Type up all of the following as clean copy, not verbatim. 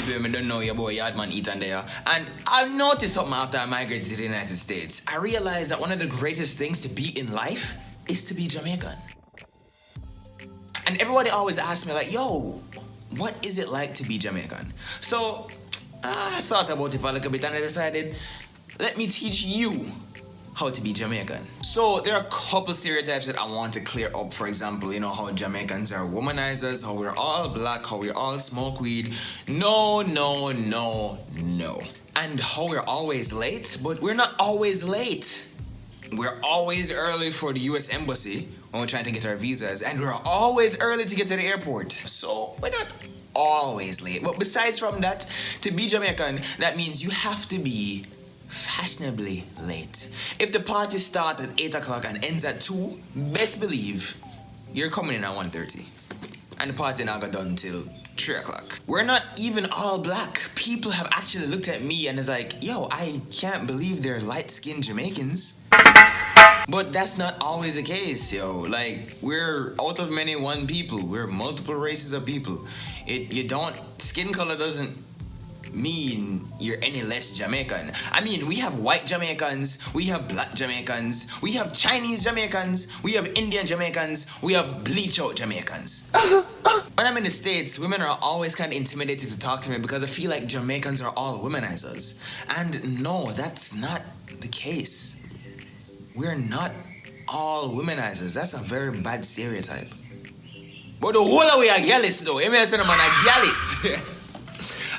people who don't know your boy Yaadman Etan there. And I've noticed something after I migrated to the United States. I realized that one of the greatest things to be in life is to be Jamaican. And everybody always asks me like, yo, what is it like to be Jamaican? So I thought about it for a little bit and I decided, let me teach you how to be Jamaican. So there are a couple stereotypes that I want to clear up. For example, you know how Jamaicans are womanizers, how we're all black, how we all smoke weed. No. And how we're always late, but we're not always late. We're always early for the US Embassy when we're trying to get our visas, and we're always early to get to the airport. So we're not always late. But besides from that, to be Jamaican, that means you have to be fashionably late. If the party starts at 8 o'clock and ends at 2, best believe you're coming in at 1:30. And the party not got done till 3 o'clock. We're not even all black. People have actually looked at me and is like, yo, I can't believe they're light-skinned Jamaicans. But that's not always the case, yo. Like, we're out of many one people. We're multiple races of people. Skin color doesn't mean you're any less Jamaican. I mean, we have white Jamaicans, we have black Jamaicans, we have Chinese Jamaicans, we have Indian Jamaicans, we have bleach out Jamaicans. When I'm in the States, women are always kind of intimidated to talk to me because I feel like Jamaicans are all womanizers. And no, that's not the case. We're not all womanizers. That's a very bad stereotype. But the whole of we are gyalis though. You understand, man, a gyalis.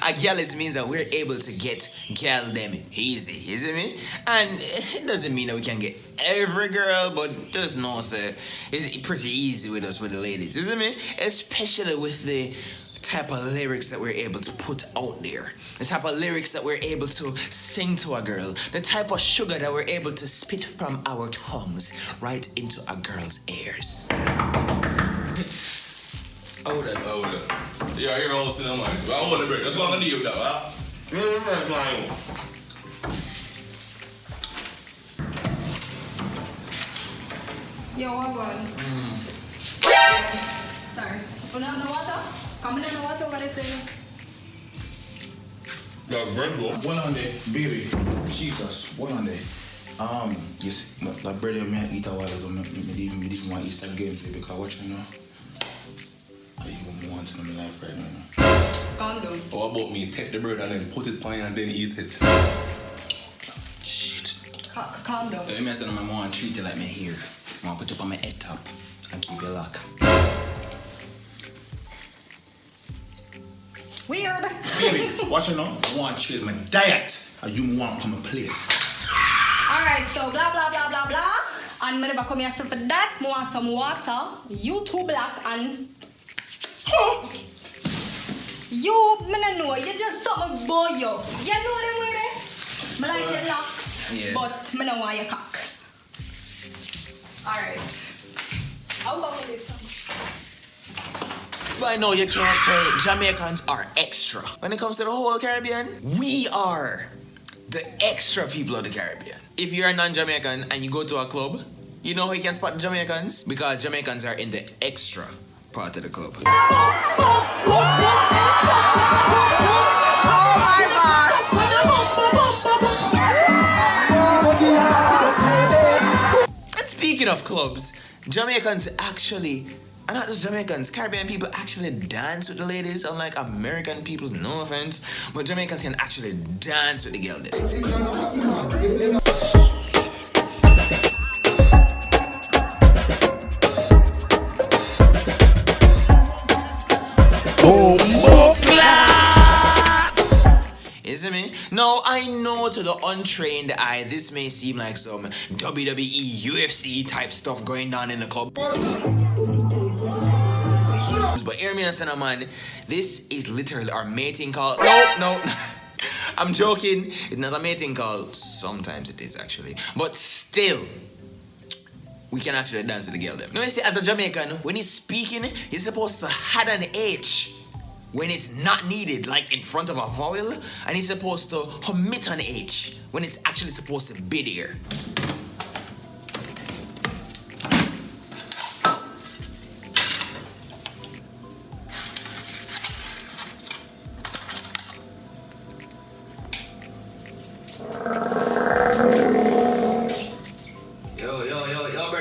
A gyalis means that we're able to get gyal them easy, you see me? And it doesn't mean that we can get every girl, but just know say it's pretty easy with us with the ladies, you see me? Especially with the type of lyrics that we're able to put out there, the type of lyrics that we're able to sing to a girl, the type of sugar that we're able to spit from our tongues right into a girl's ears. Hold up. Yeah, you're all sitting on mine. I want to break. That's what I'm going to do with that, huh? Yo, what one? Sorry. Una no water? Come in the water, what is it? Yeah, bread roll. One on there, baby. Jesus, one on there. Yes, that bread me I eat a while ago. Me didn't want to eat that game because what you know? I even want to know my life right now. You know? Calm down. How about me take the bread and then put it on and then eat it? Shit. Calm down. Let me say my mom treat you like me here. I want to put it on my head top and keep it locked. Weird. Baby, watch it now. I want to change my diet. And you want to come and play. Alright, so blah blah blah blah blah. And I never come here for that. I want some water. You too black and you, I don't know, you just something boy you. You know them way there? I like your locks, yeah. but I don't want your cock. Alright. How about this one? But I know you can't tell Jamaicans are extra. When it comes to the whole Caribbean, we are the extra people of the Caribbean. If you're a non-Jamaican and you go to a club, you know how you can spot the Jamaicans? Because Jamaicans are in the extra part of the club. And speaking of clubs, Jamaicans actually, and not just Jamaicans, Caribbean people actually dance with the ladies, unlike American people, no offense, but Jamaicans can actually dance with the girl there. Isn't me? Now, I know to the untrained eye, this may seem like some WWE, UFC type stuff going on in the club. But hear me, man, this is literally our mating call. No. I'm joking. It's not a mating call. Sometimes it is, actually. But still, we can actually dance with the girl them. Now, you see, as a Jamaican, when he's speaking, he's supposed to add an H when it's not needed, like in front of a vowel, and he's supposed to omit an H when it's actually supposed to be there.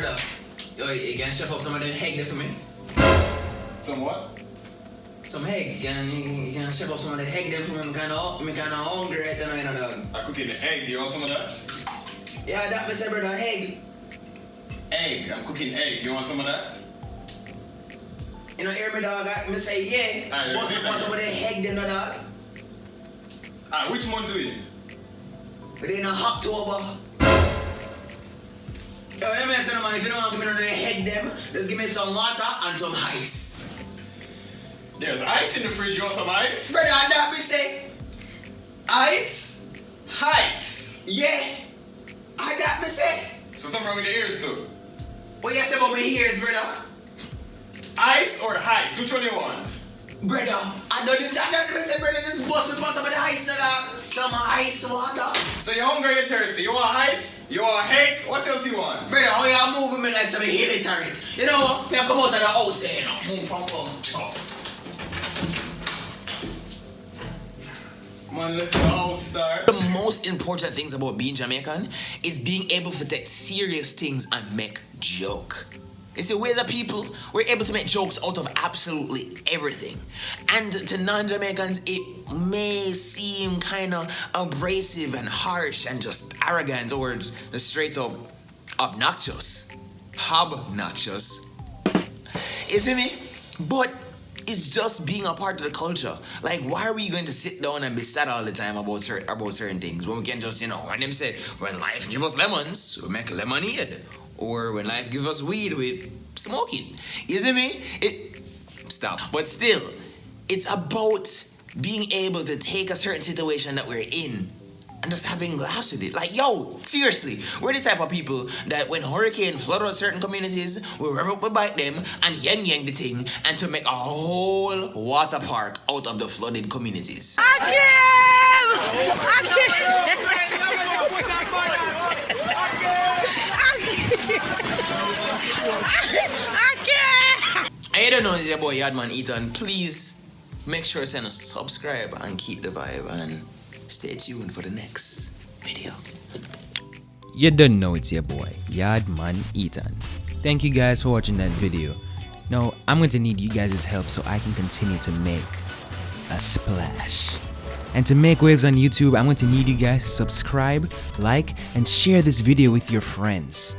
brother. Yo, you can chef up some of them egg there for me? Some what? Some egg. You can chef up some of the egg there for me? I'm kinda hungry right now, you know, dog. I cooking the egg. You want some of that? Yeah, that me say, brother, egg. Egg. I'm cooking egg. You want some of that? You know, hear me, dog? Me say, yeah. Alright, What's yeah, up with the egg there, no, dog? Which month do you? Within October. Yo, let me tell you, man, if you don't want to give me no egg them, just give me some water and some ice. There's ice in the fridge. You want some ice? Brother, that me say, ice? Ice. Yeah. I that me say. So something wrong with the ears too? What you say about my ears, brother? Ice or ice? Which one you want? Brother, I know this, me say, brother, just bust me for some of the ice, some ice water. So you're hungry, you're thirsty. You want ice? You want egg? What else you want? Brother, how you moving me like some illiterate? You know what? Me come out of the house, you know, move from home. Man, let the house start. The most important things about being Jamaican is being able to take serious things and make joke. You see, we as a people, we're able to make jokes out of absolutely everything. And to non-Jamaicans, it may seem kind of abrasive and harsh and just arrogant or just straight up obnoxious. Hobnoxious. You see me? But it's just being a part of the culture. Like, why are we going to sit down and be sad all the time about certain things when we can just, you know, when them say, when life give us lemons, we make lemonade. Or when life give us weed, we smoking. You see me? Stop. But still, it's about being able to take a certain situation that we're in and just having laughs with it. Like, yo, seriously, we're the type of people that when hurricane flood out certain communities, we rev up, we bite them and yang the thing and to make a whole water park out of the flooded communities. I don't know, it's your boy Yaadman Etan. Please make sure to subscribe and keep the vibe and stay tuned for the next video. You don't know it's your boy Yaadman Etan. Thank you guys for watching that video. Now I'm going to need you guys' help so I can continue to make a splash. And to make waves on YouTube, I'm going to need you guys to subscribe, like, and share this video with your friends.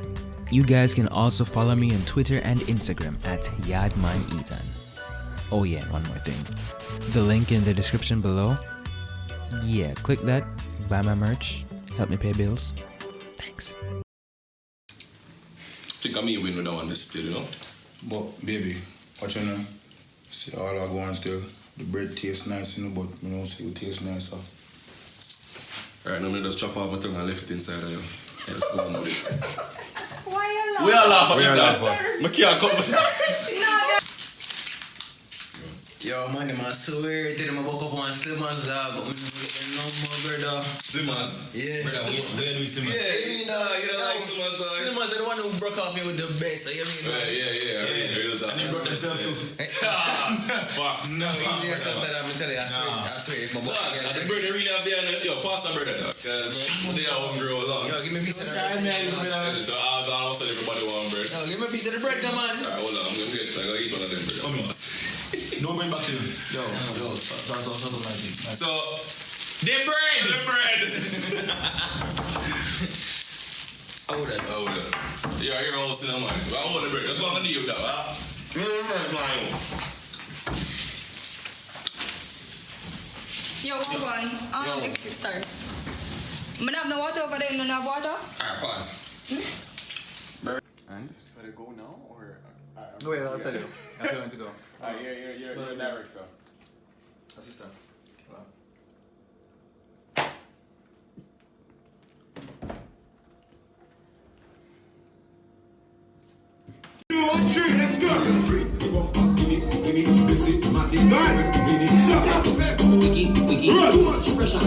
You guys can also follow me on Twitter and Instagram at Yaadman Etan. Oh yeah, one more thing. The link in the description below. Yeah, click that, buy my merch, help me pay bills. Thanks. I think I may win with that one still, you know? But baby, what you know? See all I go on still. The bread tastes nice, you know, but you know, see it tastes nice. Alright, now I'm gonna just chop off my tongue and left it inside of you. Yeah, let's go on with it. Why you laughing? We all laugh at We all that. laugh at. I can't come. Yo, man, I swear to them, I woke up on Simmons, dog. No more, brother. Simmons. Yeah. Brother, where do we Simmons? Yeah, you don't like Simmons, dog. Simmons, the one who broke off me with the best. You mean? Yeah. And he broke himself too. Fuck. No, easier something that I'm telling you. I swear, if my boss Dog, the brother really have been, yo, pass the brother, dog. Because they are hungry all along. Yo, give me a piece of the bread. So I'll tell everybody one bread. Yo, give me a piece of the bread, come on. Alright, hold on. I'm gonna get, like, I'll eat one of them bread. No bring back to you. So, The bread! Hold on. Yeah, you're all still on mine. I hold the bread. That's what I'm gonna do with that, huh? Yo, hold on. Excuse, sorry. I have no water over there. You don't have water? Alright, pause. So they go now or? No, yeah, I'll tell you. I'm going to go. You're a director. Assistant. Wiki. Too much pressure.